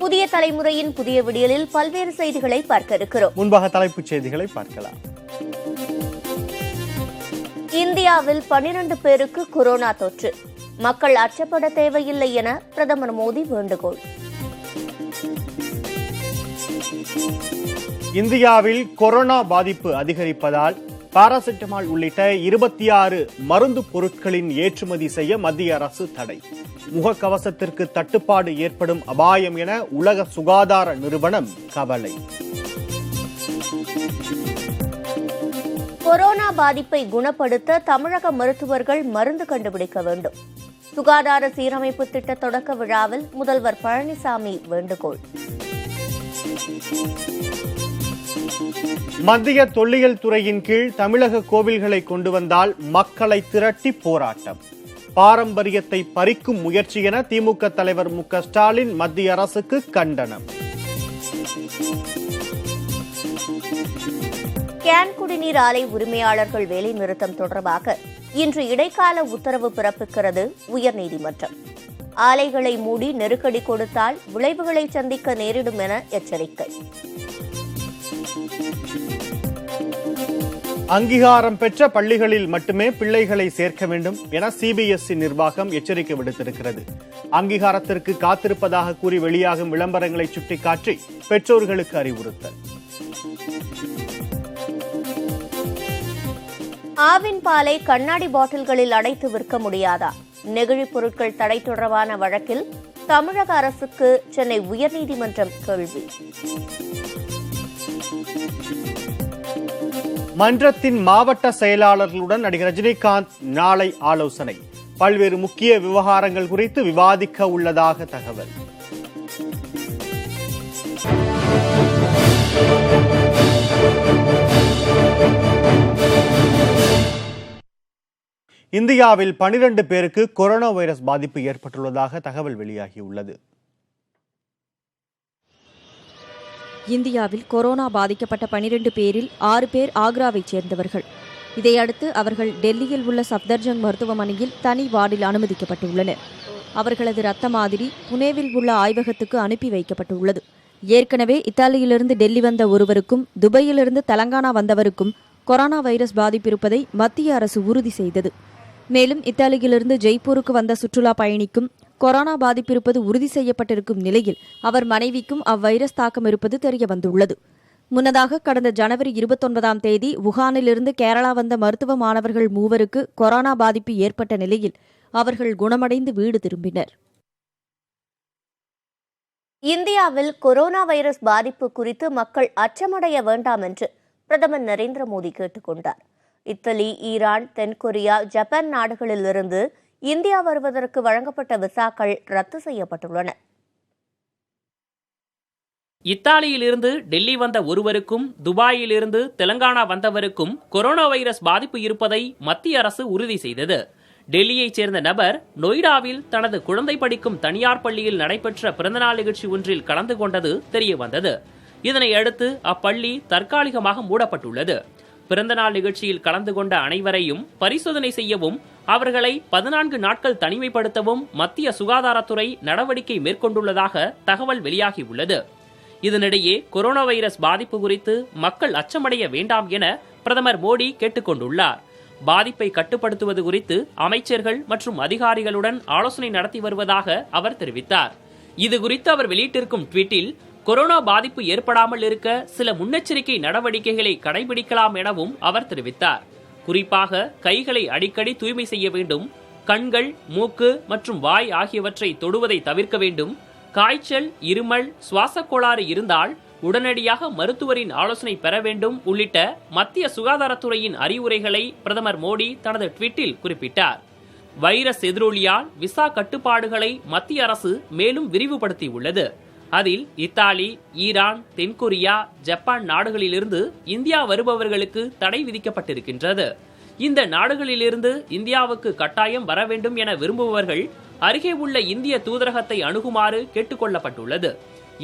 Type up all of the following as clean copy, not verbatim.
புதிய தலைமுறையின் புதிய விடியலில் பல்வேறு செய்திகளை பார்க்க இருக்கிறோம். முன்பாக தலைப்புச் செய்திகளை பார்க்கலாம். இந்தியாவில் 12 பேருக்கு கொரோனா தொற்று. மக்கள் அச்சப்பட தேவையில்லை என பிரதமர் மோடி வேண்டுகோள். இந்தியாவில் கொரோனா பாதிப்பு அதிகரிப்பதால் பாராசிட்டமால் உள்ளிட்ட 26 மருந்து பொருட்களின் ஏற்றுமதி செய்ய மத்திய அரசு தடை. முகக்கவசத்திற்கு தட்டுப்பாடு ஏற்படும் அபாயம் என உலக சுகாதார நிறுவனம் கவலை. கொரோனா பாதிப்பை குணப்படுத்த தமிழக மருத்துவர்கள் மருந்து கண்டுபிடிக்க வேண்டும். சுகாதார சீரமைப்பு திட்ட தொடக்க விழாவில் முதல்வர் பழனிசாமி வேண்டுகோள். மத்திய தொல்லியல் துறையின் கீழ் தமிழக கோவில்களை கொண்டு வந்தால் மக்களை திரட்டி போராட்டம். பாரம்பரியத்தை பறிக்கும் முயற்சி என திமுக தலைவர் மு.க. ஸ்டாலின் மத்திய அரசுக்கு கண்டனம். கேன் குடிநீர் ஆலை உரிமையாளர்கள் வேலை நிறுத்தம் தொடர்பாக இன்று இடைக்கால உத்தரவு பிறப்பிக்கிறது உயர்நீதிமன்றம். ஆலைகளை மூடி நெருக்கடி கொடுத்தால் விளைவுகளை சந்திக்க நேரிடும் என எச்சரிக்கை. அங்கீகாரம் பெற்ற பள்ளிகளில் மட்டுமே பிள்ளைகளை சேர்க்க வேண்டும் என சிபிஎஸ்இ நிர்வாகம் எச்சரிக்கை விடுத்திருக்கிறது. அங்கீகாரத்திற்கு காத்திருப்பதாக கூறி வெளியாகும் விளம்பரங்களை சுட்டிக்காட்டி பெற்றோர்களுக்கு அறிவுறுத்தல். ஆவின் பாலை கண்ணாடி பாட்டில்களில் அடைத்து விற்க முடியாதா? நெகிழி பொருட்கள் தடை தொடர்பான வழக்கில் தமிழக அரசுக்கு சென்னை உயர்நீதிமன்றம் கேள்வி. மன்றத்தின் மாவட்ட செயலாளர்களுடன் நடிகர் ரஜினிகாந்த் நாளை ஆலோசனை. பல்வேறு முக்கிய விவகாரங்கள் குறித்து விவாதிக்க உள்ளதாக தகவல். இந்தியாவில் 12 பேருக்கு கொரோனா வைரஸ் பாதிப்பு ஏற்பட்டுள்ளதாக தகவல் வெளியாகியுள்ளது. இந்தியாவில் கொரோனா பாதிக்கப்பட்ட 12 பேரில் 6 பேர் ஆக்ராவைச் சேர்ந்தவர்கள். இதையடுத்து அவர்கள் டெல்லியில் உள்ள சப்தர்ஜங் மருத்துவமனையில் தனி வார்டில் அனுமதிக்கப்பட்டுள்ளனர். அவர்களது இரத்த மாதிரி புனேவில் உள்ள ஆய்வகத்துக்கு அனுப்பி வைக்கப்பட்டுள்ளது. ஏற்கனவே இத்தாலியிலிருந்து டெல்லி வந்த ஒருவருக்கும் துபாயிலிருந்து தெலங்கானா வந்தவருக்கும் கொரோனா வைரஸ் பாதிப்பு இருப்பதை மத்திய அரசு உறுதி செய்தது. மேலும் இத்தாலியிலிருந்து ஜெய்ப்பூருக்கு வந்த சுற்றுலா பயணிக்கும் கொரோனா பாதிப்பு இருப்பது உறுதி செய்யப்பட்டிருக்கும் நிலையில் அவர் மனைவிக்கும் அவ்வைரஸ் தாக்கம் இருப்பது தெரியவந்துள்ளது. முன்னதாக கடந்த ஜனவரி 29ஆம் தேதி வுஹானிலிருந்து கேரளா வந்த மருத்துவ மாணவர்கள் 3 கொரோனா பாதிப்பு ஏற்பட்ட நிலையில் அவர்கள் குணமடைந்து வீடு திரும்பினர். இந்தியாவில் கொரோனா வைரஸ் பாதிப்பு குறித்து மக்கள் அச்சமடைய வேண்டாம் என்று பிரதமர் நரேந்திர மோடி கேட்டுக் கொண்டார். இத்தாலி, ஈரான், தென்கொரியா, ஜப்பான் நாடுகளிலிருந்து இந்தியா வருவதற்கு வழங்கப்பட்ட விசாக்கள் ரத்து செய்யப்பட்டுள்ளன. இத்தாலியிலிருந்து டெல்லி வந்த ஒருவருக்கும் துபாயிலிருந்து தெலங்கானா வந்தவருக்கும் கொரோனா வைரஸ் பாதிப்பு இருப்பதை மத்திய அரசு உறுதி செய்தது. டெல்லியைச் சேர்ந்த நபர் நொய்டாவில் தனது குழந்தை படிக்கும் தனியார் பள்ளியில் நடைபெற்ற பிறந்தநாள் நிகழ்ச்சி ஒன்றில் கலந்து கொண்டது தெரியவந்தது. இதனை அடுத்து அப்பள்ளி தற்காலிகமாக மூடப்பட்டுள்ளது. பிறந்தநாள் நிகழ்ச்சியில் கலந்து கொண்ட அனைவரையும் பரிசோதனை செய்யவும் அவர்களை 14 நாட்கள் தனிமைப்படுத்தவும் மத்திய சுகாதாரத்துறை நடவடிக்கை மேற்கொண்டுள்ளதாக தகவல் வெளியாகியுள்ளது. இதனிடையே கொரோனா வைரஸ் பாதிப்பு குறித்து மக்கள் அச்சமடைய வேண்டாம் என பிரதமர் மோடி கேட்டுக் கொண்டுள்ளார். பாதிப்பை கட்டுப்படுத்துவது குறித்து அமைச்சர்கள் மற்றும் அதிகாரிகளுடன் ஆலோசனை நடத்தி வருவதாக அவர் தெரிவித்தார். இதுகுறித்து அவர் வெளியிட்டிருக்கும் ட்வீட்டில் கொரோனா பாதிப்பு ஏற்படாமல் இருக்க சில முன்னெச்சரிக்கை நடவடிக்கைகளை கடைபிடிக்கலாம் எனவும் அவர் தெரிவித்தார். குறிப்பாக கைகளை அடிக்கடி தூய்மை செய்ய வேண்டும், கண்கள், மூக்கு மற்றும் வாய் ஆகியவற்றை தொடுவதை தவிர்க்க வேண்டும், காய்ச்சல், இருமல், சுவாச கோளாறு இருந்தால் உடனடியாக மருத்துவரின் ஆலோசனை பெற வேண்டும் உள்ளிட்ட மத்திய சுகாதாரத்துறையின் அறிவுரைகளை பிரதமர் மோடி தனது ட்வீட்டில் குறிப்பிட்டார். வைரஸ் எதிரொலியால் விசா கட்டுப்பாடுகளை மத்திய அரசு மேலும் விரிவுபடுத்தியுள்ளது. அதில் இத்தாலி, ஈரான், தென்கொரியா, ஜப்பான் நாடுகளிலிருந்து இந்தியா வருபவர்களுக்கு தடை விதிக்கப்பட்டிருக்கின்றது. இந்த நாடுகளிலிருந்து இந்தியாவுக்கு கட்டாயம் வர வேண்டும் என விரும்புபவர்கள் அருகே உள்ள இந்திய தூதரகத்தை அணுகுமாறு கேட்டுக் கொள்ளப்பட்டுள்ளது.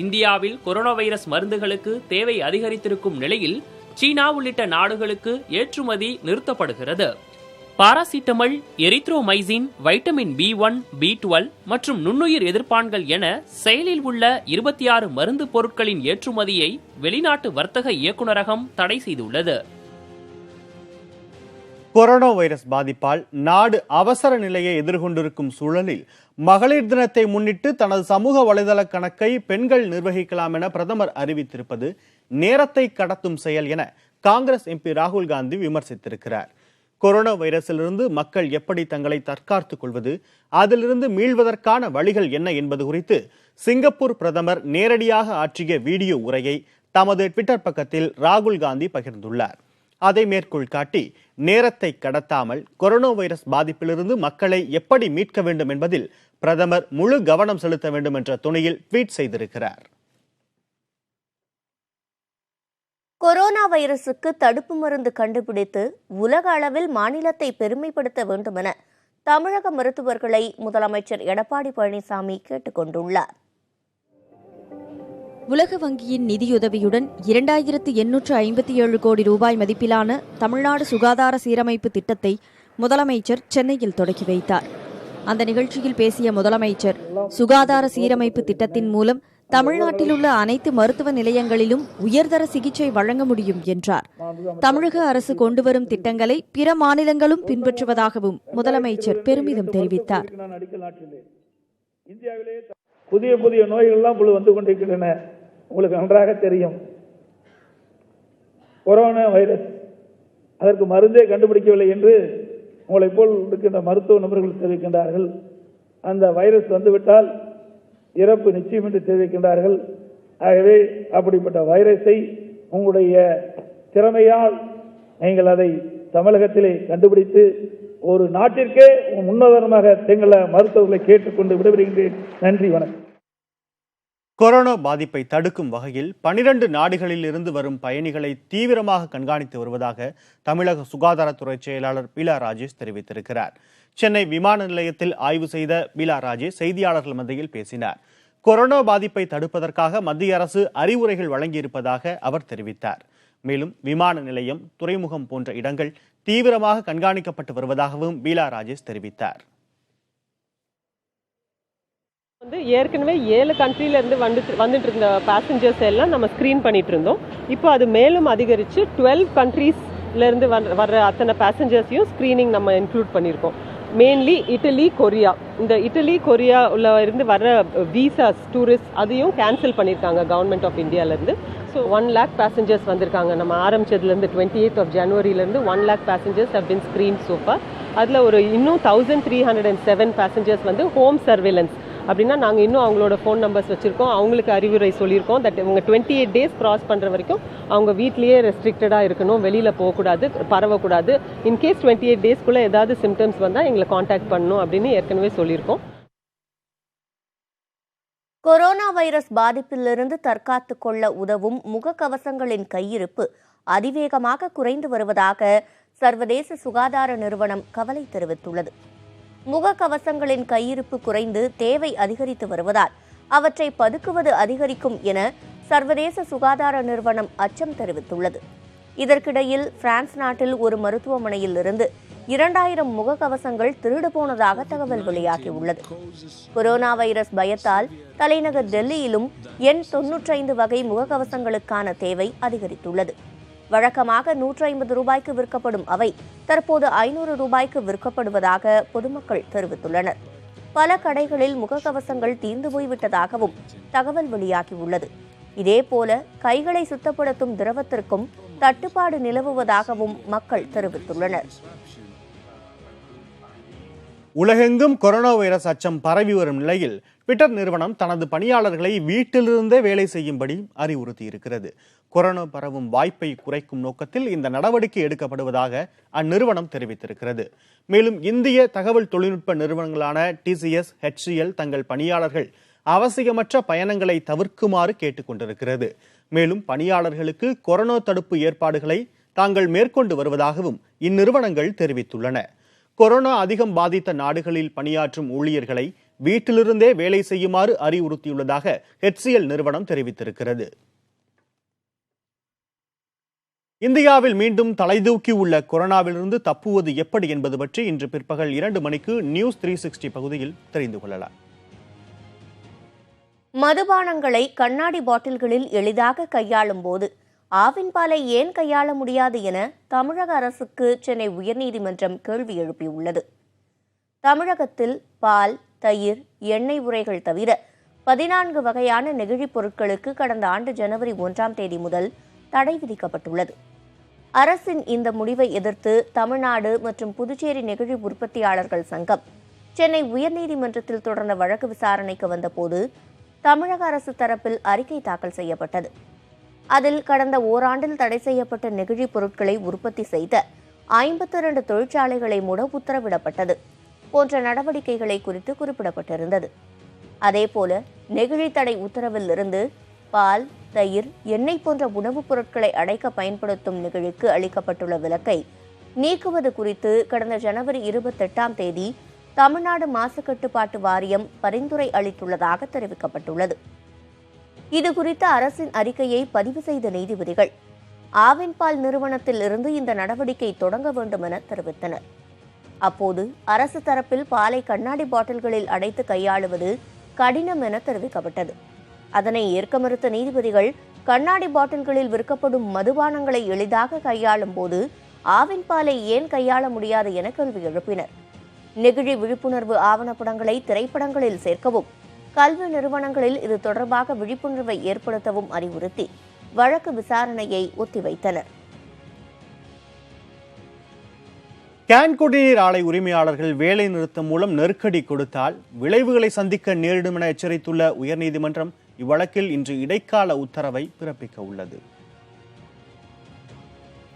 இந்தியாவில் கொரோனா வைரஸ் மருந்துகளுக்கு தேவை அதிகரித்திருக்கும் நிலையில் சீனா உள்ளிட்ட நாடுகளுக்கு ஏற்றுமதி நிறுத்தப்படுகிறது. Paracetamol, erythromycin, vitamin B1, B12 மற்றும் நுண்ணுயிர் எதிர்ப்பான்கள் என செயலில் உள்ள 26 மருந்து பொருட்களின் ஏற்றுமதியை வெளிநாட்டு வர்த்தக இயக்குநரகம் தடை செய்துள்ளது. கொரோனா வைரஸ் பாதிப்பால் நாடு அவசர நிலையை எதிர்கொண்டிருக்கும் சூழலில் மகளிர் தினத்தை முன்னிட்டு தனது சமூக வலைதள கணக்கை பெண்கள் நிர்வகிக்கலாம் என பிரதமர் அறிவித்திருப்பது நேரத்தை கடத்தும் செயல் என காங்கிரஸ் MP ராகுல் காந்தி விமர்சித்திருக்கிறார். கொரோனா வைரஸிலிருந்து மக்கள் எப்படி தங்களை தற்காத்துக் கொள்வது, அதிலிருந்து மீள்வதற்கான வழிகள் என்ன என்பது குறித்து சிங்கப்பூர் பிரதமர் நேரடியாக ஆற்றிய வீடியோ உரையை தமது ட்விட்டர் பக்கத்தில் ராகுல் காந்தி பகிர்ந்துள்ளார். அதை மேற்கோள் காட்டி நேரத்தை கடத்தாமல் கொரோனா வைரஸ் பாதிப்பிலிருந்து மக்களை எப்படி மீட்க வேண்டும் என்பதில் பிரதமர் முழு கவனம் செலுத்த வேண்டும் என்ற துணையில் ட்வீட் செய்திருக்கிறார். கொரோனா வைரசுக்கு தடுப்பு மருந்து கண்டுபிடித்து உலக அளவில் மாநிலத்தை பெருமைப்படுத்த வேண்டும் என தமிழக மருத்துவர்களை முதலமைச்சர் எடப்பாடி பழனிசாமி கேட்டுக் கொண்டுள்ளார். உலக வங்கியின் நிதியுதவியுடன் 2857 கோடி ரூபாய் மதிப்பிலான தமிழ்நாடு சுகாதார சீரமைப்பு திட்டத்தை முதலமைச்சர் சென்னையில் தொடங்கி வைத்தார். அந்த நிகழ்ச்சியில் பேசிய முதலமைச்சர், சுகாதார சீரமைப்பு திட்டத்தின் மூலம் தமிழ்நாட்டில் உள்ள அனைத்து மருத்துவ நிலையங்களிலும் உயர்தர சிகிச்சை வழங்க முடியும் என்றார். தமிழக அரசு கொண்டுவரும் திட்டங்களை பிற மாநிலங்களும் பின்பற்றுவதாகவும் முதலமைச்சர் பெருமிதம் தெரிவித்தார். புதிய புதிய நோய்கள்லாம் வந்து கொண்டிருக்கின்றன. உங்களுக்கு நன்றாக தெரியும், கொரோனா வைரஸ் அதற்கு மருந்தே கண்டுபிடிக்கவில்லை என்று உங்களைப் போல் இருக்கின்ற மருத்துவ நிபுணர்கள் தெரிவிக்கின்றார்கள். அந்த வைரஸ் வந்துவிட்டால் இறப்பு நிச்சயம் என்று தெரிவிக்கின்றார்கள். ஆகவே அப்படிப்பட்ட வைரஸை உங்களுடைய திறமையால் நீங்கள் அதை தமிழகத்திலே கண்டுபிடித்து ஒரு நாட்டிற்கே முன்னுதாரணமாக எங்களை மருத்துவர்களை கேட்டுக்கொண்டு விடைபெறுகின்றேன். நன்றி, வணக்கம். கொரோனா பாதிப்பை தடுக்கும் வகையில் 12 நாடுகளில் இருந்து வரும் பயணிகளை தீவிரமாக கண்காணித்து வருவதாக தமிழக சுகாதாரத்துறை செயலாளர் பீலா ராஜேஷ் தெரிவித்திருக்கிறார். சென்னை விமான நிலையத்தில் ஆய்வு செய்த பீலா ராஜேஷ் செய்தியாளர்கள் மத்தியில் பேசினார். கொரோனா பாதிப்பை தடுப்பதற்காக மத்திய அரசு அறிவுரைகள் வழங்கியிருப்பதாக அவர் தெரிவித்தார். மேலும் விமான நிலையம், துறைமுகம் போன்ற இடங்கள் தீவிரமாக கண்காணிக்கப்பட்டு வருவதாகவும் பீலா ராஜேஷ் தெரிவித்தார். ஏற்கனவே 7 கண்ட்ரில இருந்து வந்துட்டு இருந்த பேசஞ்சர்ஸ் எல்லாம் நம்ம ஸ்கிரீன் பண்ணிட்டு இருந்தோம். இப்போ அது மேலும் அதிகரிச்சு 12 கண்ட்ரீஸ்ல இருந்து வர்ற அத்தனை பேசஞ்சர்ஸையும் ஸ்கிரீனிங் நம்ம இன்க்ளூட் பண்ணியிருக்கோம். Mainly Italy, Korea. இந்த இட்டலி, கொரியா உள்ள இருந்து வர்ற விசாஸ், டூரிஸ்ட் அதையும் கேன்சல் பண்ணியிருக்காங்க கவர்மெண்ட் ஆஃப் இந்தியாவிலேருந்து. ஸோ 1 lakh பேசஞ்சர்ஸ் வந்திருக்காங்க. நம்ம ஆரம்பிச்சதுலேருந்து 28th ஜனவரியிலேருந்து 1 lakh passengers have been screen so far. அதில் ஒரு இன்னும் 1307 பேசஞ்சர்ஸ் வந்து ஹோம் சர்வேலன்ஸ். அப்படின்னா நாங்கள் இன்னும் அவங்களோட ஃபோன் நம்பர்ஸ் வச்சுருக்கோம், அவங்களுக்கு அறிவுரை சொல்லியிருக்கோம். தட் இவங்க 28 days கிராஸ் பண்ணுற வரைக்கும் அவங்க வீட்லேயே ரெஸ்ட்ரிக்டடாக இருக்கணும், வெளியில் போகக்கூடாது, பரவக்கூடாது. இன்கேஸ் 28 daysக்குள்ளே ஏதாவது சிம்டம்ஸ் வந்தால் எங்களை காண்டாக்ட் பண்ணணும் அப்படின்னு ஏற்கனவே சொல்லியிருக்கோம். கொரோனா வைரஸ் பாதிப்பிலிருந்து தற்காத்துக் கொள்ள உதவும் முகக்கவசங்களின் கையிருப்பு அதிவேகமாக குறைந்து வருவதாக சர்வதேச சுகாதார நிறுவனம் கவலை தெரிவித்துள்ளது. முகக்கவசங்களின் கையிருப்பு குறைந்து தேவை அதிகரித்து வருவதால் அவற்றை பதுக்குவது அதிகரிக்கும் என சர்வதேச சுகாதார நிறுவனம் அச்சம் தெரிவித்துள்ளது. இதற்கிடையில் பிரான்ஸ் நாட்டில் ஒரு மருத்துவமனையில் இருந்து 2000 முகக்கவசங்கள் திருடு போனதாக தகவல் வெளியாகியுள்ளது. கொரோனா வைரஸ் பயத்தால் தலைநகர் டெல்லியிலும் N95 வகை முகக்கவசங்களுக்கான தேவை அதிகரித்துள்ளது. வழக்கமாக 150 ரூபாய்க்கு விற்கப்படும் அவை தற்போது 500 ரூபாய்க்கு விற்கப்படுவதாக பொதுமக்கள் தெரிவித்துள்ளனர். பல கடைகளில் முகக்கவசங்கள் தீர்ந்து போய்விட்டதாகவும் தகவல் வெளியாகியுள்ளது. இதேபோல கைகளை சுத்தப்படுத்தும் திரவத்திற்கும் தட்டுப்பாடு நிலவுவதாகவும் மக்கள் தெரிவித்துள்ளனர். உலகெங்கும் கொரோனா வைரஸ் அச்சம் பரவி வரும் நிலையில் ட்விட்டர் நிறுவனம் தனது பணியாளர்களை வீட்டிலிருந்தே வேலை செய்யும்படி அறிவுறுத்தியிருக்கிறது. கொரோனா பரவும் வாய்ப்பை குறைக்கும் நோக்கத்தில் இந்த நடவடிக்கை எடுக்கப்படுவதாக அந்நிறுவனம் தெரிவித்திருக்கிறது. மேலும் இந்திய தகவல் தொழில்நுட்ப நிறுவனங்களான TCS, HCL தங்கள் பணியாளர்கள் அவசியமற்ற பயணங்களை தவிர்க்குமாறு கேட்டுக் கொண்டிருக்கிறது. மேலும் பணியாளர்களுக்கு கொரோனா தடுப்பு ஏற்பாடுகளை தாங்கள் மேற்கொண்டு வருவதாகவும் இந்நிறுவனங்கள் தெரிவித்துள்ளன. கொரோனா அதிகம் பாதித்த நாடுகளில் பணியாற்றும் ஊழியர்களை வீட்டிலிருந்தே வேலை செய்யுமாறு அறிவுறுத்தியுள்ளதாக HCL நிறுவனம் தெரிவித்திருக்கிறது. இந்தியாவில் மீண்டும் தலைதூக்கி உள்ள கொரோனாவிலிருந்து தப்புவது எப்படி என்பது பற்றி இன்று பிற்பகல் 2 மணிக்கு நியூஸ் 360 பகுதியில் தெரிந்து கொள்ளலாம். மதுபானங்களை கண்ணாடி பாட்டில்களில் எளிதாக கையாளும் போது ஆவின் பாலை ஏன் கையாள முடியாது என தமிழக அரசுக்கு சென்னை உயர்நீதிமன்றம் கேள்வி எழுப்பியுள்ளது. தமிழகத்தில் பால், தயிர், எண்ணெய் உரைகள் தவிர 14 வகையான நெகிழிப் பொருட்களுக்கு கடந்த ஆண்டு ஜனவரி 1ஆம் தேதி முதல் தடை விதிக்கப்பட்டுள்ளது. அரசின் இந்த முடிவை எதிர்த்து தமிழ்நாடு மற்றும் புதுச்சேரி நெகிழி உற்பத்தியாளர்கள் சங்கம் சென்னை உயர்நீதிமன்றத்தில் தொடர்ந்த வழக்கு விசாரணைக்கு வந்தபோது தமிழக அரசு தரப்பில் அறிக்கை தாக்கல் செய்யப்பட்டது. அதில் கடந்த ஓராண்டில் தடை செய்யப்பட்ட நெகிழி பொருட்களை உற்பத்தி செய்த 52 தொழிற்சாலைகளை மூட உத்தரவிடப்பட்டது போன்ற நடவடிக்கைகளை குறித்து குறிப்பிடப்பட்டிருந்தது. அதேபோல நெகிழி தடை உத்தரவில் இருந்து பால், தயிர், எண்ணெய் போன்ற உணவுப் பொருட்களை அடைக்க பயன்படுத்தும் நெகிழிக்கு அளிக்கப்பட்டுள்ள விலக்கை நீக்குவது குறித்து கடந்த ஜனவரி 28ஆம் தேதி தமிழ்நாடு மாசு கட்டுப்பாட்டு வாரியம் பரிந்துரை அளித்துள்ளதாக தெரிவிக்கப்பட்டுள்ளது. இதுகுறித்த அரசின் அறிக்கையை பதிவு செய்த நீதிபதிகள் ஆவின் பால் நிறுவனத்தில் இருந்து இந்த நடவடிக்கை தொடங்க வேண்டும் என தெரிவித்தனர். அப்போது அரசு தரப்பில் பாலை கண்ணாடி பாட்டில்களில் அடைத்து கையாளுவது கடினம் என தெரிவிக்கப்பட்டது. அதனை ஏற்க மறுத்த நீதிபதிகள் கண்ணாடி பாட்டில்களில் விற்கப்படும் மதுபானங்களை எளிதாக கையாளும் போது ஆவின் பாலை ஏன் கையாள முடியாது என கேள்வி எழுப்பினர். நெகிழி விழிப்புணர்வு ஆவணப்படங்களை திரைப்படங்களில் சேர்க்கவும் கல்வி நிறுவனங்களில் இது தொடர்பாக விழிப்புணர்வை ஏற்படுத்தவும் அறிவுறுத்தி வழக்கு விசாரணையை ஒத்திவைத்தனர். கேன் குடிநீர் ஆலை உரிமையாளர்கள் வேலை நிறுத்தம் மூலம் நெருக்கடி கொடுத்தால் விளைவுகளை சந்திக்க நேரிடும் என எச்சரித்துள்ள உயர்நீதிமன்றம் இவ்வழக்கில் இன்று இடைக்கால உத்தரவை பிறப்பிக்க உள்ளது.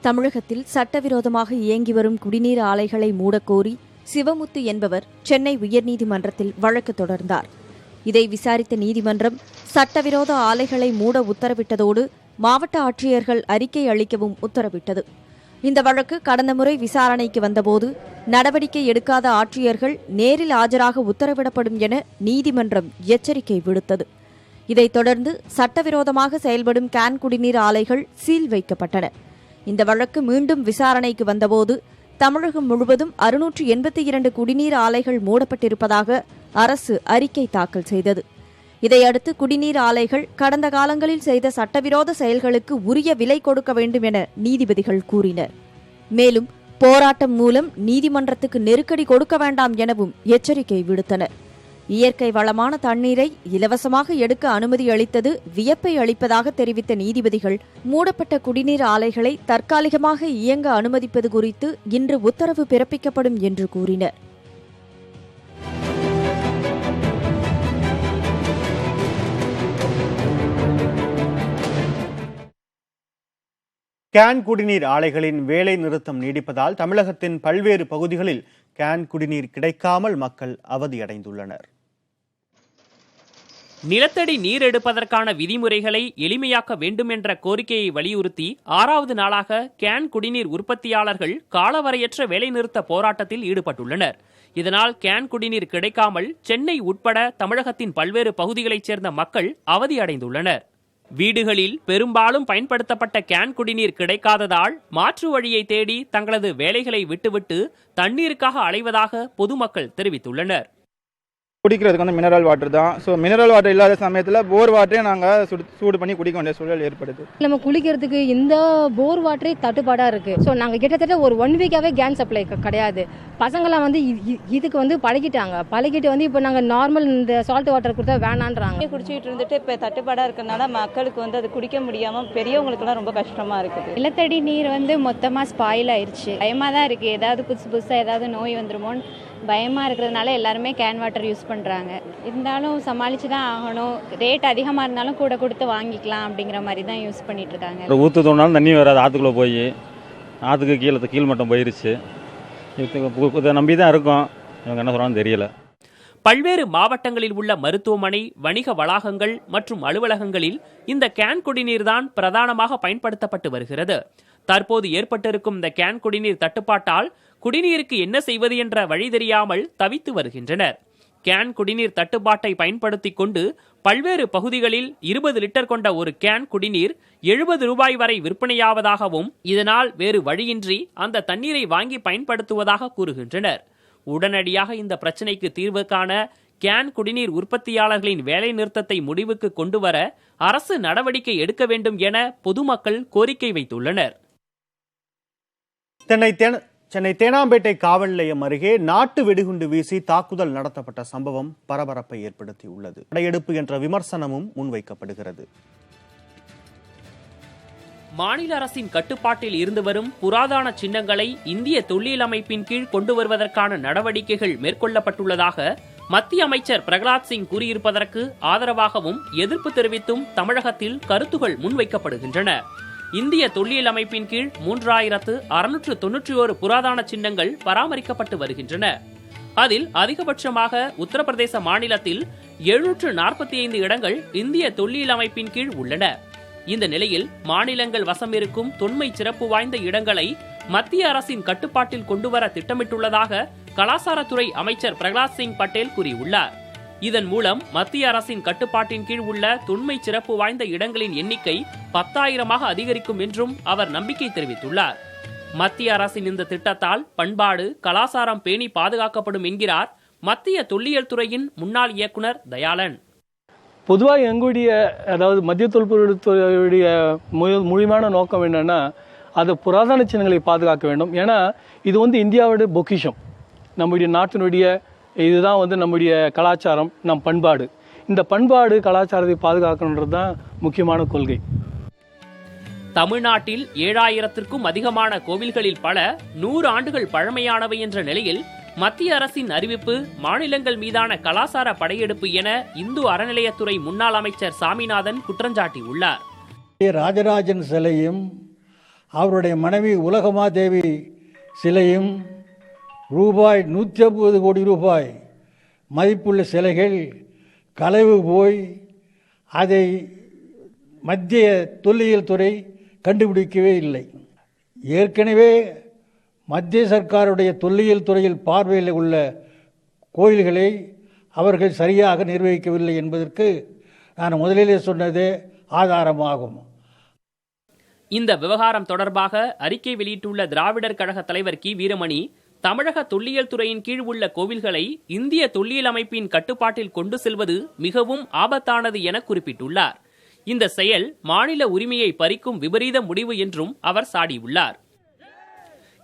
தமிழகத்தில் சட்டவிரோதமாக இயங்கி வரும் குடிநீர் ஆலைகளை மூடக்கோரி சிவமுத்து என்பவர் சென்னை உயர்நீதிமன்றத்தில் வழக்கு தொடர்ந்தார். இதை விசாரித்த நீதிமன்றம் சட்டவிரோத ஆலைகளை மூட உத்தரவிட்டதோடு மாவட்ட ஆட்சியர்கள் அறிக்கை அளிக்கவும் உத்தரவிட்டது. இந்த வழக்கு கடந்த முறை விசாரணைக்கு வந்தபோது நடவடிக்கை எடுக்காத ஆட்சியர்கள் நேரில் ஆஜராக உத்தரவிடப்படும் என நீதிமன்றம் எச்சரிக்கை விடுத்தது. இதைத் தொடர்ந்து சட்டவிரோதமாக செயல்படும் கேன் குடிநீர் ஆலைகள் சீல் வைக்கப்பட்டன. இந்த வழக்கு மீண்டும் விசாரணைக்கு வந்தபோது தமிழகம் முழுவதும் 682 குடிநீர் ஆலைகள் மூடப்பட்டிருப்பதாக அரசு அறிக்கை தாக்கல் செய்தது. இதையடுத்து குடிநீர் ஆலைகள் கடந்த காலங்களில் செய்த சட்டவிரோத செயல்களுக்கு உரிய விலை கொடுக்க வேண்டும் என நீதிபதிகள் கூறினர். மேலும் போராட்டம் மூலம் நீதிமன்றத்துக்கு நெருக்கடி கொடுக்க வேண்டாம் எனவும் எச்சரிக்கை விடுத்தனர். இயற்கை வளமான தண்ணீரை இலவசமாக எடுக்க அனுமதி அளித்தது வியப்பை அளிப்பதாக தெரிவித்த நீதிபதிகள் மூடப்பட்ட குடிநீர் ஆலைகளை தற்காலிகமாக இயங்க அனுமதிப்பது குறித்து இன்று உத்தரவு பிறப்பிக்கப்படும் என்று கூறினர். கேன் குடிநீர் ஆலைகளின் வேலை நிறுத்தம் நீடிப்பதால் தமிழகத்தின் பல்வேறு பகுதிகளில் கேன் குடிநீர் கிடைக்காமல் மக்கள் அவதியடைந்துள்ளனர். நிலத்தடி நீர் எடுப்பதற்கான விதிமுறைகளை எளிமையாக்க வேண்டும் என்ற கோரிக்கையை வலியுறுத்தி 6வது நாளாக கேன் குடிநீர் உற்பத்தியாளர்கள் காலவரையற்ற வேலைநிறுத்த போராட்டத்தில் ஈடுபட்டுள்ளனர். இதனால் கேன் குடிநீர் கிடைக்காமல் சென்னை உட்பட தமிழகத்தின் பல்வேறு பகுதிகளைச் சேர்ந்த மக்கள் அவதியடைந்துள்ளனர். வீடுகளில் பெரும்பாலும் பயன்படுத்தப்பட்ட கேன் குடிநீர் கிடைக்காததால் மாற்று வழியை தேடி தங்களது வேலைகளை விட்டுவிட்டு தண்ணீருக்காக அலைவதாக பொதுமக்கள் தெரிவித்துள்ளனர். குடிக்கிறதுக்கு வந்து மினரல் வாட்டர் தான். ஸோ மினரல் வாட்டர் இல்லாத சமயத்தில் போர் வாட்டரே நாங்கள் சூடு பண்ணி குடிக்க வேண்டிய சூழல் ஏற்படுது. நம்ம குளிக்கிறதுக்கு இந்த போர் வாட்டரே தட்டுப்பாடாக இருக்குது. ஸோ நாங்கள் கிட்டத்தட்ட ஒரு 1 வீக்காகவே கேன் சப்ளை கிடையாது. பசங்களாம் வந்து இதுக்கு வந்து பழகிட்டு வந்து இப்போ நாங்கள் நார்மல் இந்த சால்ட் வாட்டர் கொடுத்தா வேணான்றாங்க. குடிச்சிட்டு இருந்துட்டு இப்போ தட்டுப்பாடாக இருக்கிறதுனால மக்களுக்கு வந்து அது குடிக்க முடியாமல் பெரியவங்களுக்குலாம் ரொம்ப கஷ்டமாக இருக்குது. நிலத்தடி நீர் வந்து மொத்தமாக ஸ்பாயில் ஆயிடுச்சு. பயமாக தான் இருக்குது. ஏதாவது புதுசாக ஏதாவது நோய் வந்துருமோன்னு பயமாக இருக்கிறதுனால எல்லாருமே கேன் வாட்டர் யூஸ் பண்ணுறாங்க. இருந்தாலும் சமாளித்து தான் ஆகணும். ரேட் அதிகமாக இருந்தாலும் கூட கொடுத்து வாங்கிக்கலாம் அப்படிங்கிற மாதிரி தான் யூஸ் பண்ணிட்டு இருக்காங்க. ஊற்று தோணாலும் தண்ணி வராது. ஆற்றுக்குள்ளே போய் ஆற்றுக்கு கீழ்மட்டம் போயிருச்சு. இதை நம்பி தான் இருக்கோம். இவங்க என்ன சொல்கிறான்னு தெரியல. பல்வேறு மாவட்டங்களில் உள்ள மருத்துவமனை, வணிக வளாகங்கள் மற்றும் அலுவலகங்களில் இந்த கேன் குடிநீர் தான் பிரதானமாக பயன்படுத்தப்பட்டு வருகிறது. தற்போது ஏற்பட்டிருக்கும் இந்த கேன் குடிநீர் தட்டுப்பாட்டால் குடிநீருக்கு என்ன செய்வது என்ற வழி தெரியாமல் தவித்து வருகின்றனர். கேன் குடிநீர் தட்டுப்பாட்டை பயன்படுத்திக் கொண்டு பல்வேறு பகுதிகளில் 20 லிட்டர் கொண்ட ஒரு கேன் குடிநீர் 70 ரூபாய் வரை விற்பனையாவதாகவும் இதனால் வேறு வழியின்றி அந்த தண்ணீரை வாங்கி பயன்படுத்துவதாக கூறுகின்றனர். உடனடியாக இந்த பிரச்சினைக்கு தீர்வு காண கேன் குடிநீர் உற்பத்தியாளர்களின் வேலை நிறுத்தத்தை முடிவுக்கு கொண்டுவர அரசு நடவடிக்கை எடுக்க வேண்டும் என பொதுமக்கள் கோரிக்கை வைத்துள்ளனர். சென்னை தேனாம்பேட்டை காவல் நிலையம் அருகே நாட்டு வெடிகுண்டு வீசி தாக்குதல் நடத்தப்பட்ட சம்பவம் பரபரப்பை ஏற்படுத்தியுள்ளது. படையெடுப்பு என்ற விமர்சனமும் முன்வைக்கப்படுகிறது. மாநில அரசின் கட்டுப்பாட்டில் இருந்து வரும் புராதன சின்னங்களை இந்திய தொல்லியல் அமைப்பின் கீழ் கொண்டு வருவதற்கான நடவடிக்கைகள் மேற்கொள்ளப்பட்டுள்ளதாக மத்திய அமைச்சர் பிரகலாத் சிங் கூறியிருப்பதற்கு ஆதரவாகவும் எதிர்ப்பு தெரிவித்தும் தமிழகத்தில் கருத்துகள் முன்வைக்கப்படுகின்றன. இந்திய தொல்லியல் அமைப்பின் கீழ் 3691 புராதன சின்னங்கள் பராமரிக்கப்பட்டு வருகின்றன. அதில் அதிகபட்சமாக உத்தரப்பிரதேச மாநிலத்தில் 745 இடங்கள் இந்திய தொல்லியல் அமைப்பின் கீழ் உள்ளன. இந்த நிலையில் மாநிலங்கள் வசம் இருக்கும் தொன்மை சிறப்பு வாய்ந்த இடங்களை மத்திய அரசின் கட்டுப்பாட்டில் கொண்டுவர திட்டமிட்டுள்ளதாக கலாச்சாரத்துறை அமைச்சர் பிரகலாத் சிங் பட்டேல் கூறியுள்ளார். இதன் மூலம் மத்திய அரசின் கட்டுப்பாட்டின் கீழ் உள்ள தொன்மை சிறப்பு வாய்ந்த இடங்களின் எண்ணிக்கை 10,000ஆக அதிகரிக்கும் என்றும் அவர் நம்பிக்கை தெரிவித்துள்ளார். மத்திய அரசின் இந்த திட்டத்தால் பண்பாடு கலாச்சாரம் பேணி பாதுகாக்கப்படும் என்கிறார் மத்திய தொல்லியல் துறையின் முன்னாள் இயக்குனர் தயாளன். பொதுவாக எங்களுடைய அதாவது மத்திய தொல்பொருட்துறையுடைய முழுமையான நோக்கம் என்னன்னா அது புராதன சின்னங்களை பாதுகாக்க வேண்டும். ஏன்னா இது இந்தியாவோட பொக்கிஷம், நம்முடைய நாட்டினுடைய இதுதான் நம்முடைய கலாச்சாரம், நம் பண்பாடு. இந்த பண்பாடு கலாச்சாரத்தை பாதுகாக்கணுன்றது தான் முக்கியமான கொள்கை. தமிழ்நாட்டில் 7000க்கும் அதிகமான கோவில்களில் பல 100 ஆண்டுகள் பழமையானவை என்ற நிலையில் மத்திய அரசின் அறிவிப்பு மாநிலங்கள் மீதான கலாச்சார படையெடுப்பு என இந்து அறநிலையத்துறை முன்னாள் அமைச்சர் சாமிநாதன் குற்றஞ்சாட்டியுள்ளார். ராஜராஜன் சிலையும் அவருடைய மனைவி உலகமாதேவி சிலையும் ரூபாய் 150 கோடி ரூபாய் மதிப்புள்ள சிலைகள் கலைவு போய் அதை மத்திய தொல்லியல் துறை கண்டுபிடிக்கவே இல்லை. ஏற்கனவே மத்திய சர்க்காருடைய தொல்லியல் துறையில் பார்வையில் உள்ள கோயில்களை அவர்கள் சரியாக நிர்வகிக்கவில்லை என்பதற்கு நான் முதலிலே சொன்னதே ஆதாரமாகும். இந்த விவகாரம் தொடர்பாக அறிக்கை வெளியிட்டுள்ள திராவிடர் கழக தலைவர் கி வீரமணி, தமிழக தொல்லியல் துறையின் கீழ் உள்ள கோவில்களை இந்திய தொல்லியல் அமைப்பின் கட்டுப்பாட்டில் கொண்டு செல்வது மிகவும் ஆபத்தானது என குறிப்பிட்டுள்ளார். இந்த செயல் மாநில உரிமையை பறிக்கும் விபரீத முடிவு என்றும் அவர் சாடியுள்ளார்.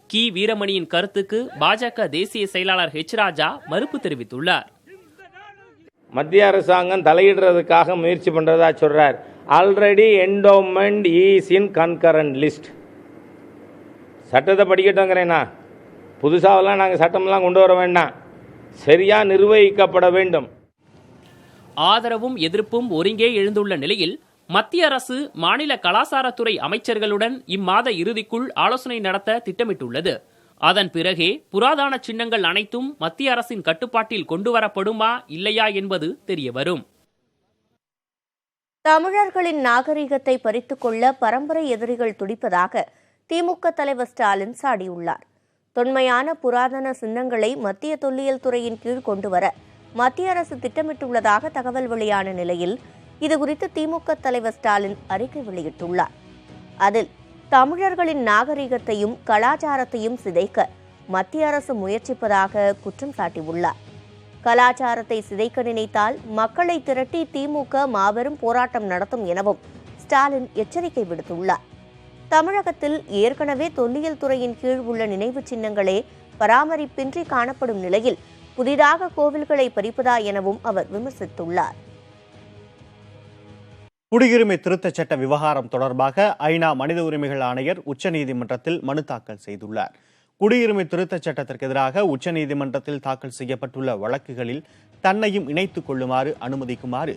கி வீரமணியின் கருத்துக்கு பாஜக தேசிய செயலாளர் ஹெச் ராஜா மறுப்பு தெரிவித்துள்ளார். மத்திய அரசாங்கம் தலையிடுறதுக்காக முயற்சி பண்றதா சொல்றார். Already endowment is in concurrent list. சட்டத்தை படிக்கட்டோங்கிறேன்னா புதுசாவெல்லாம் நாங்கள் சட்டமெல்லாம் கொண்டு வர வேண்டாம், சரியா நிர்வகிக்கப்பட வேண்டும். ஆதரவும் எதிர்ப்பும் ஒருங்கே எழுந்துள்ள நிலையில் மத்திய அரசு மாநில கலாச்சாரத்துறை அமைச்சர்களுடன் இம்மாத இறுதிக்குள் ஆலோசனை நடத்த திட்டமிட்டுள்ளது. அதன் பிறகே புராதன சின்னங்கள் அனைத்தும் மத்திய அரசின் கட்டுப்பாட்டில் கொண்டுவரப்படுமா இல்லையா என்பது தெரியவரும். தமிழர்களின் நாகரிகத்தை பறித்துக் கொள்ள பரம்பரை எதிரிகள் துடிப்பதாக திமுக தலைவர் ஸ்டாலின் சாடியுள்ளார். தொன்மையான புராதன சின்னங்களை மத்திய தொல்லியல் துறையின் கீழ் கொண்டுவர மத்திய அரசு திட்டமிட்டுள்ளதாக தகவல் வெளியான நிலையில் இதுகுறித்து திமுக தலைவர் ஸ்டாலின் அறிக்கை வெளியிட்டுள்ளார். அதில் தமிழர்களின் நாகரிகத்தையும் கலாச்சாரத்தையும் சிதைக்க மத்திய அரசு முயற்சிப்பதாக குற்றம் சாட்டியுள்ளார். கலாச்சாரத்தை சிதைக்க நினைத்தால் மக்களை திரட்டி திமுக மாபெரும் போராட்டம் நடத்தும் எனவும் ஸ்டாலின் எச்சரிக்கை விடுத்துள்ளார். தமிழகத்தில் ஏற்கனவே தொல்லியல் துறையின் கீழ் உள்ள நினைவு சின்னங்களே பராமரிப்பின்றி காணப்படும் நிலையில் புதிதாக கோவில்களை பறிப்பதா எனவும் அவர் விமர்சித்துள்ளார். குடியுரிமை திருத்தச் சட்ட விவகாரம் தொடர்பாக ஐநா மனித உரிமைகள் ஆணையர் உச்சநீதிமன்றத்தில் மனு தாக்கல் செய்துள்ளார். குடியுரிமை திருத்தச் சட்டத்திற்கு எதிராக உச்சநீதிமன்றத்தில் தாக்கல் செய்யப்பட்டுள்ள வழக்குகளில் தன்னையும் இணைத்துக் கொள்ளுமாறு அனுமதிக்குமாறு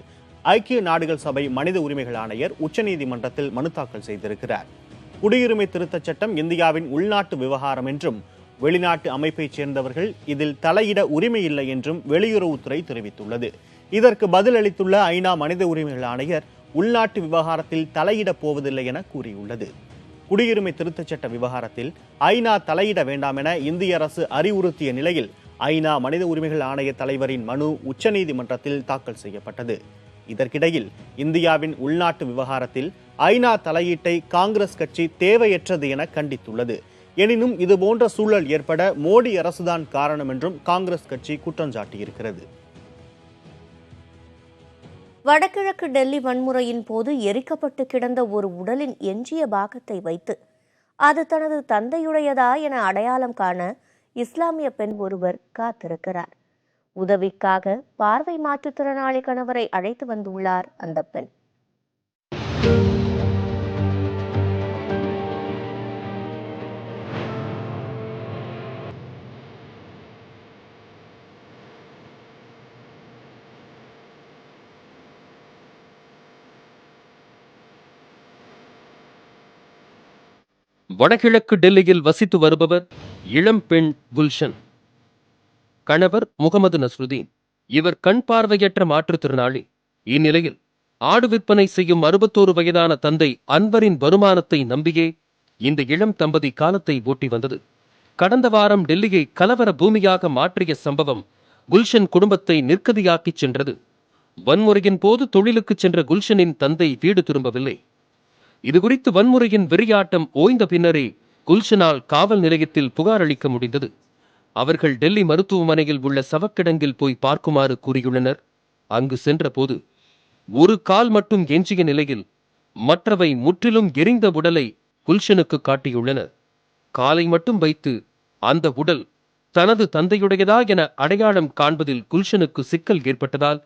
ஐக்கிய நாடுகள் சபை மனித உரிமைகள் ஆணையர் உச்சநீதிமன்றத்தில் மனு தாக்கல் செய்திருக்கிறார். குடியுரிமை திருத்தச் சட்டம் இந்தியாவின் உள்நாட்டு விவகாரம் என்றும் வெளிநாட்டு அமைப்பைச் சேர்ந்தவர்கள் இதில் தலையிட உரிமை இல்லை என்றும் வெளியுறவுத்துறை தெரிவித்துள்ளது. இதற்கு பதிலளித்துள்ள ஐநா மனித உரிமைகள் ஆணையர் உள்நாட்டு விவகாரத்தில் தலையிடப் போவதில்லை என கூறியுள்ளது. குடியுரிமை திருத்தச் சட்ட விவகாரத்தில் ஐநா தலையிட வேண்டாம் என இந்திய அரசு அறிவுறுத்திய நிலையில் ஐநா மனித உரிமைகள் ஆணைய தலைவரின் மனு உச்சநீதிமன்றத்தில் தாக்கல் செய்யப்பட்டது. இதற்கிடையில் இந்தியாவின் உள்நாட்டு விவகாரத்தில் ஐநா தலையீட்டை காங்கிரஸ் கட்சி தேவையற்றது என கண்டித்துள்ளது. எனினும் இதுபோன்ற சூழல் ஏற்பட மோடி அரசுதான் காரணம் என்றும் காங்கிரஸ் கட்சி குற்றம் சாட்டியிருக்கிறது. வடகிழக்கு டெல்லி வன்முறையின் போது எரிக்கப்பட்டு கிடந்த ஒரு உடலின் எஞ்சிய பாகத்தை வைத்து அது தனது தந்தையுடையதா என அடையாளம் காண இஸ்லாமிய பெண் ஒருவர் காத்திருக்கிறார். உதவிக்காக பார்வை மாற்றுத்திறனாளி கணவரை அழைத்து வந்துள்ளார் அந்த பெண். வடகிழக்கு டெல்லியில் வசித்து வருபவர் இளம் பெண் குல்ஷன். கணவர் முகமது நஸ்ருதீன். இவர் கண் பார்வையற்ற மாற்றுத்திறனாளி. இந்நிலையில் ஆடு விற்பனை செய்யும் 61 வயதான தந்தை அன்வரின் வருமானத்தை நம்பியே இந்த இளம் தம்பதி காலத்தை ஓட்டி வந்தது. கடந்த வாரம் டெல்லியை கலவர பூமியாக மாற்றிய சம்பவம் குல்ஷன் குடும்பத்தை நிர்கதியாக்கிச் சென்றது. வன்முறையின் போது தொழிலுக்கு சென்ற குல்ஷனின் தந்தை வீடு திரும்பவில்லை. இதுகுறித்து வன்முறையின் வெறியாட்டம் ஓய்ந்த பின்னரே குல்ஷனால் காவல் நிலையத்தில் புகார் அளிக்க முடிந்தது. அவர்கள் டெல்லி மருத்துவமனையில் உள்ள சவக்கிடங்கில் போய் பார்க்குமாறு கூறியுள்ளனர். அங்கு சென்ற போது ஒரு கால் மட்டும் எஞ்சிய நிலையில் மற்றவை முற்றிலும் எரிந்த உடலை குல்ஷனுக்கு காட்டியுள்ளனர். காலை மட்டும் வைத்து அந்த உடல் தனது தந்தையுடையதா என அடையாளம் காண்பதில் குல்ஷனுக்கு சிக்கல் ஏற்பட்டதால்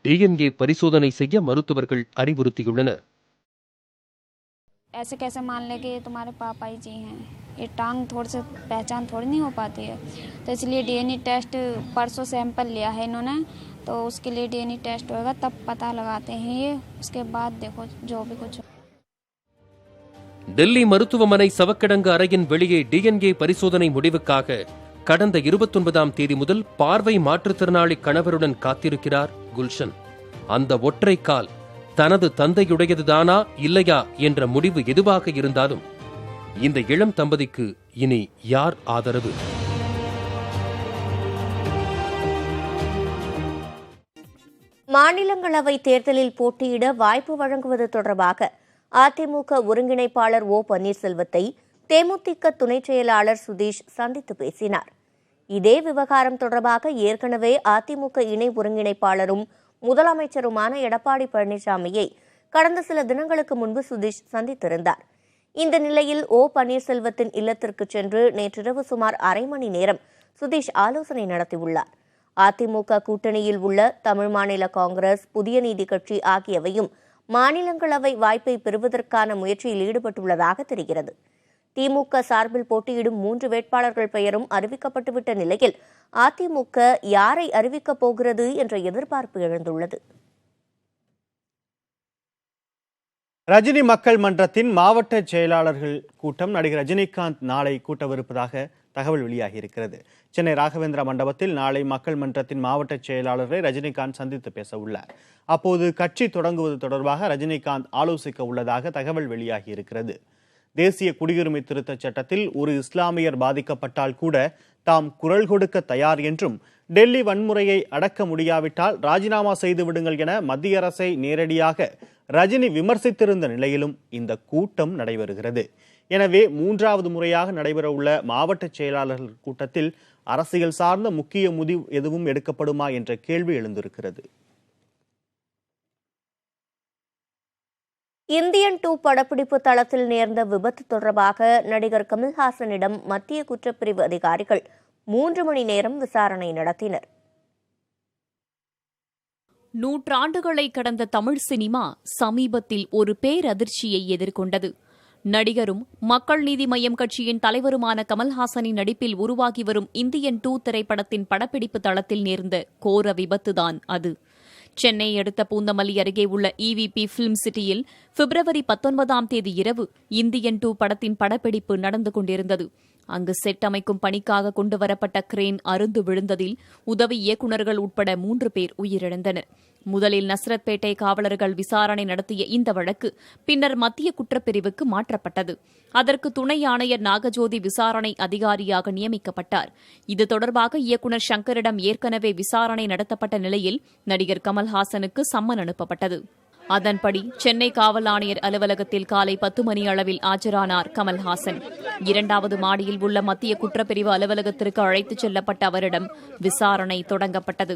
DNA பரிசோதனை செய்ய மருத்துவர்கள் அறிவுறுத்தியுள்ளனர். ऐसे कैसे मान ले कि ये तुम्हारे पापा ही जी हैं, ये टांग थोड़ी से पहचान थोड़ी नहीं हो पाती है, तो इसलिए DNA टेस्ट परसों सैंपल लिया है इन्होंने, तो उसके लिए DNA टेस्ट होगा तब पता लगाते हैं ये, उसके बाद देखो जो भी कुछ. டெல்லி மருத்துவமனை சவக்கிடங்கு அறையின் வெளியே DNA பரிசோதனை முடிவுக்காக கடந்த 29ஆம் தேதி முதல் பார்வை மாற்றுத்திறனாளி கணவருடன் காத்திருக்கிறார் குல்ஷன். அந்த ஒற்றை கால் தனது தந்தையுடையதுதானா இல்லையா என்ற முடிவு எதுவாக இருந்தாலும் இந்த இளம் தம்பதிக்கு இனி யார் ஆதரவு? மாநிலங்களவை தேர்தலில் போட்டியிட வாய்ப்பு வழங்குவது தொடர்பாக அதிமுக ஒருங்கிணைப்பாளர் ஓ பன்னீர்செல்வத்தை தேமுதிக துணைச் செயலாளர் சுதீஷ் சந்தித்து பேசினார். இதே விவகாரம் தொடர்பாக ஏற்கனவே அதிமுக இணை ஒருங்கிணைப்பாளரும் முதலமைச்சருமான எடப்பாடி பழனிசாமியை கடந்த சில தினங்களுக்கு முன்பு சுதீஷ் சந்தித்திருந்தார். இந்த நிலையில் ஓ பன்னீர்செல்வத்தின் இல்லத்திற்கு சென்று நேற்றிரவு சுமார் அரை மணி நேரம் சுதீஷ் ஆலோசனை நடத்தியுள்ளார். அதிமுக கூட்டணியில் உள்ள தமிழ் மாநில காங்கிரஸ், புதிய நீதி கட்சி ஆகியவையும் மாநிலங்களவை வாய்ப்பை பெறுவதற்கான முயற்சியில் ஈடுபட்டுள்ளதாக தெரிகிறது. திமுக சார்பில் போட்டியிடும் 3 வேட்பாளர்கள் பெயரும் அறிவிக்கப்பட்டுவிட்ட நிலையில் அதிமுக யாரை அறிவிக்கப் போகிறது என்ற எதிர்பார்ப்பு எழுந்துள்ளது. ரஜினி மக்கள் மன்றத்தின் மாவட்ட செயலாளர்கள் கூட்டம் நடிகர் ரஜினிகாந்த் நாளை கூட்டவிருப்பதாக தகவல் வெளியாகியிருக்கிறது. சென்னை ராகவேந்திரா மண்டபத்தில் நாளை மக்கள் மன்றத்தின் மாவட்ட செயலாளர்களை ரஜினிகாந்த் சந்தித்து பேச உள்ளார். அப்போது கட்சி தொடங்குவது தொடர்பாக ரஜினிகாந்த் ஆலோசிக்க உள்ளதாக தகவல் வெளியாகியிருக்கிறது. தேசிய குடியுரிமை திருத்தச் சட்டத்தில் ஒரு இஸ்லாமியர் பாதிக்கப்பட்டால் கூட தாம் குரல் கொடுக்க தயார் என்றும், டெல்லி வன்முறையை அடக்க முடியாவிட்டால் ராஜினாமா செய்து விடுங்கள் என மத்திய அரசை நேரடியாக ரஜினி விமர்சித்திருந்த நிலையிலும் இந்த கூட்டம் நடைபெறுகிறது. எனவே 3வது முறையாக நடைபெறவுள்ள மாவட்ட செயலாளர்கள் கூட்டத்தில் அரசியல் சார்ந்த முக்கிய முடிவு எதுவும் எடுக்கப்படுமா என்ற கேள்வி எழுந்திருக்கிறது. இந்தியன் 2 படப்பிடிப்பு தளத்தில் நேர்ந்த விபத்து தொடர்பாக நடிகர் கமல்ஹாசனிடம் மத்திய குற்றப்பிரிவு அதிகாரிகள் 3 மணி நேரம் விசாரணை நடத்தினர். நூற்றாண்டுகளை கடந்த தமிழ் சினிமா சமீபத்தில் ஒரு பேரதிர்ச்சியை எதிர்கொண்டது. நடிகரும் மக்கள் நீதி மய்யம் கட்சியின் தலைவருமான கமல்ஹாசனின் நடிப்பில் உருவாகி வரும் இந்தியன் 2 திரைப்படத்தின் படப்பிடிப்பு தளத்தில் நேர்ந்த கோர விபத்துதான் அது. சென்னை அடுத்த பூந்தமல்லி அருகே உள்ள EVP பிலிம் சிட்டியில் பிப்ரவரி 19ஆம் தேதி இரவு இந்தியன் 2 படத்தின் படப்பிடிப்பு நடந்து கொண்டிருந்தது. அங்கு செட் அமைக்கும் பணிக்காக கொண்டுவரப்பட்ட கிரேன் அறுந்து விழுந்ததில் உதவி இயக்குநர்கள் உட்பட 3 பேர் உயிரிழந்தனர். முதலில் நஸ்ரத்பேட்டை காவலர்கள் விசாரணை நடத்திய இந்த வழக்கு பின்னர் மத்திய குற்றப்பிரிவுக்கு மாற்றப்பட்டது. அதற்கு துணை ஆணையர் நாகஜோதி விசாரணை அதிகாரியாக நியமிக்கப்பட்டார். இது தொடர்பாக இயக்குநர் சங்கரிடம் ஏற்கனவே விசாரணை நடத்தப்பட்ட நிலையில் நடிகர் கமல்ஹாசனுக்கு சம்மன் அனுப்பப்பட்டது. அதன்படி சென்னை காவல் ஆணையர் அலுவலகத்தில் காலை 10 மணி அளவில் ஆஜரானார் கமல்ஹாசன். 2வது மாடியில் உள்ள மத்திய குற்றப்பிரிவு அலுவலகத்திற்கு அழைத்துச் செல்லப்பட்ட அவரிடம் விசாரணை தொடங்கப்பட்டது.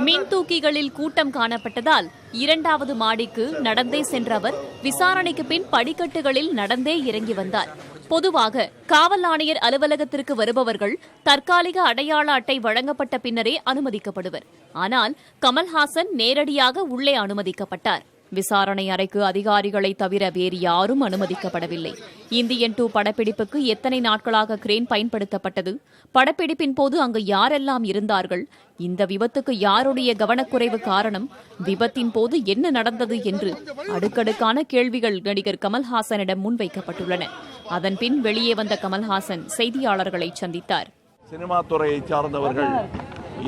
மின்தூக்கிகளில் கூட்டம் காணப்பட்டதால் 2வது மாடிக்கு நடந்தே சென்ற அவர் விசாரணைக்கு பின் படிக்கட்டுகளில் நடந்தே இறங்கி வந்தார். பொதுவாக காவல் ஆணையர் அலுவலகத்திற்கு வருபவர்கள் தற்காலிக அடையாள அட்டை வழங்கப்பட்ட பின்னரே அனுமதிக்கப்படுவர். ஆனால் கமல்ஹாசன் நேரடியாக உள்ளே அனுமதிக்கப்பட்டார். விசாரணை அறைக்கு அதிகாரிகளை தவிர வேறு யாரும் அனுமதிக்கப்படவில்லை. இந்தியன் 2 படப்பிடிப்புக்கு எத்தனை நாட்களாக கிரேன் பயன்படுத்தப்பட்டது? படப்பிடிப்பின் போது அங்கு யாரெல்லாம் இருந்தார்கள்? இந்த விபத்துக்கு யாருடைய கவனக்குறைவு காரணம்? விபத்தின் போது என்ன நடந்தது என்று அடுக்கடுக்கான கேள்விகள் நடிகர் கமல்ஹாசனிடம் முன்வைக்கப்பட்டுள்ளன. அதன்பின் வெளியே வந்த கமல்ஹாசன் செய்தியாளர்களை சந்தித்தார். சினிமா துறையை சார்ந்தவர்கள்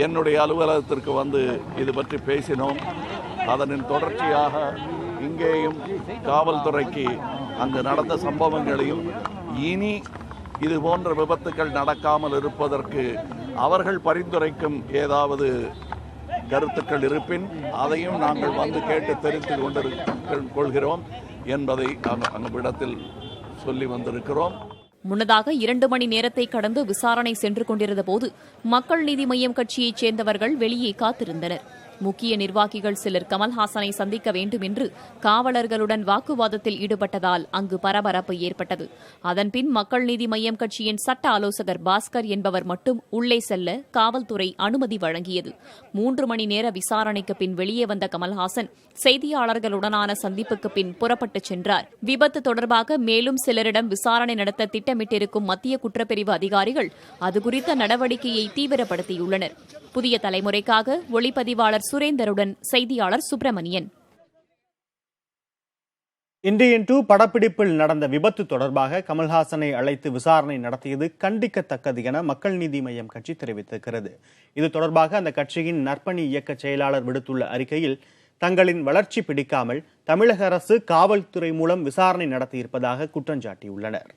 என்னுடைய அலுவலகத்திற்கு வந்து இது பற்றி பேசினோம். அதனின் தொடர்ச்சியாக இங்கேயும் காவல்துறைக்கு அங்கு நடந்த சம்பவங்களையும் இனி இது போன்ற விபத்துக்கள் நடக்காமல் இருப்பதற்கு அவர்கள் பரிந்துரைக்கும் ஏதாவது கருத்துக்கள் இருப்பின் அதையும் நாங்கள் வந்து கேட்டு தெரிந்து கொள்கிறோம் என்பதை அங்கிடத்தில் சொல்லி வந்திருக்கிறோம். முன்னதாக 2 மணி நேரத்தை கடந்து விசாரணை சென்று கொண்டிருந்த போது மக்கள் நீதி மய்யம் கட்சியைச் சேர்ந்தவர்கள் வெளியே காத்திருந்தனர். முக்கிய நிர்வாகிகள் சிலர் கமல்ஹாசனை சந்திக்க வேண்டும் என்று காவலர்களுடன் வாக்குவாதத்தில் ஈடுபட்டதால் அங்கு பரபரப்பு ஏற்பட்டது. அதன்பின் மக்கள் நீதி மய்யம் கட்சியின் சட்ட ஆலோசகர் பாஸ்கர் என்பவர் மட்டும் உள்ளே செல்ல காவல்துறை அனுமதி வழங்கியது. 3 மணி நேர விசாரணைக்கு பின் வெளியே வந்த கமல்ஹாசன் செய்தியாளர்களுடனான சந்திப்புக்கு பின் புறப்பட்டுச் சென்றார். விபத்து தொடர்பாக மேலும் சிலரிடம் விசாரணை நடத்த திட்டமிட்டிருக்கும் மத்திய குற்றப்பிரிவு அதிகாரிகள் அதுகுறித்த நடவடிக்கையை தீவிரப்படுத்தியுள்ளனர். புதிய தலைமுறைக்காக ஒளிப்பதிவாளர் சுரேந்தருடன் செய்தியாளர் சுப்பிரமணியன். இந்தியன் 2 படப்பிடிப்பில் நடந்த விபத்து தொடர்பாக கமல்ஹாசனை அழைத்து விசாரணை நடத்தியது கண்டிக்கத்தக்கது என மக்கள் நீதி மய்யம் கட்சி தெரிவித்திருக்கிறது. இது தொடர்பாக அந்த கட்சியின் நற்பணி இயக்க செயலாளர் விடுத்துள்ள அறிக்கையில் தங்களின் வளர்ச்சி பிடிக்காமல் தமிழக அரசு காவல்துறை மூலம் விசாரணை நடத்தியிருப்பதாக குற்றம் சாட்டியுள்ளனர்.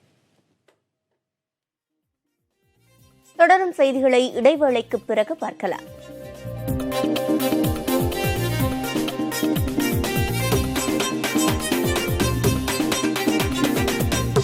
தொடரும் செய்திகளை இடைவேளைக்கு பிறகு பார்க்கலாம்.